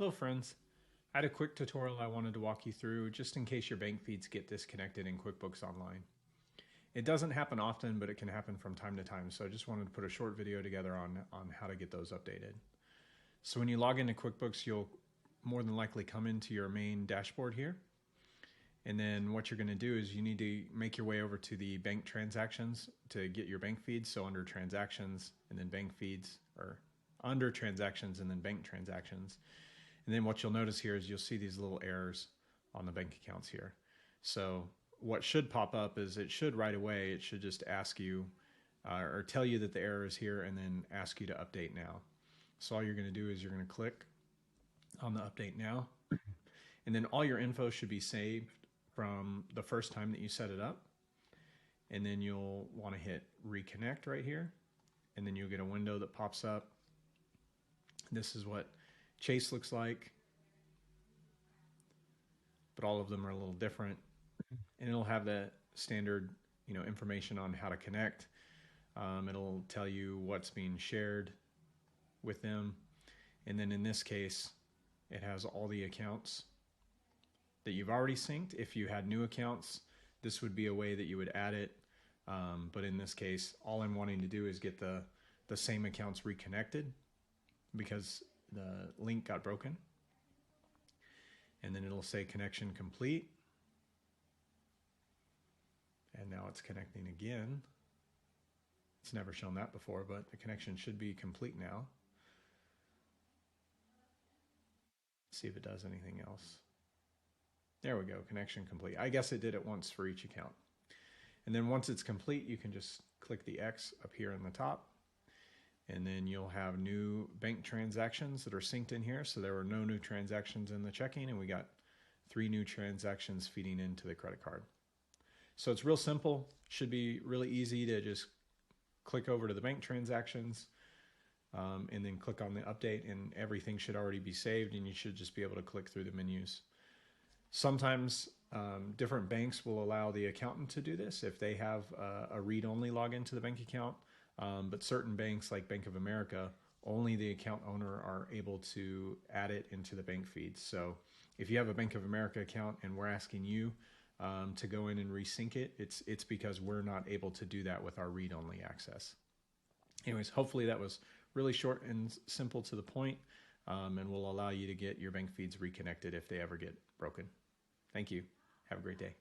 Hello friends. I had a quick tutorial I wanted to walk you through just in case your bank feeds get disconnected in QuickBooks Online. It doesn't happen often, but it can happen from time to time, so I just wanted to put a short video together on how to get those updated. So when you log into QuickBooks, you'll more than likely come into your main dashboard here. And then what you're going to do is you need to make your way over to the bank transactions to get your bank feeds. So under transactions and then bank feeds, or under transactions and then bank transactions. And then what you'll notice here is you'll see these little errors on the bank accounts here. So what should pop up is it should right away, it should just ask you or tell you that the error is here and then ask you to update now. So all you're going to do is you're going to click on the update now. And then all your info should be saved from the first time that you set it up. And then you'll want to hit reconnect right here. And then you'll get a window that pops up. This is what Chase looks like, but all of them are a little different. And it'll have the standard, information on how to connect. It'll tell you what's being shared with them. And then in this case, it has all the accounts that you've already synced. If you had new accounts, this would be a way that you would add it. But in this case, all I'm wanting to do is get the same accounts reconnected because the link got broken. And then it'll say connection complete. And now it's connecting again. It's never shown that before, but the connection should be complete now. See if it does anything else. There we go, connection complete. I guess it did it once for each account. And then once it's complete, you can just click the X up here in the top. And then you'll have new bank transactions that are synced in here. So there were no new transactions in the checking, and we got 3 new transactions feeding into the credit card. So it's real simple. Should be really easy to just click over to the bank transactions and then click on the update, and everything should already be saved, and you should just be able to click through the menus. Sometimes different banks will allow the accountant to do this if they have a read-only login to the bank account. But certain banks like Bank of America, only the account owner are able to add it into the bank feeds. So if you have a Bank of America account and we're asking you to go in and resync it, it's because we're not able to do that with our read-only access. Anyways, hopefully that was really short and simple to the point, and will allow you to get your bank feeds reconnected if they ever get broken. Thank you. Have a great day.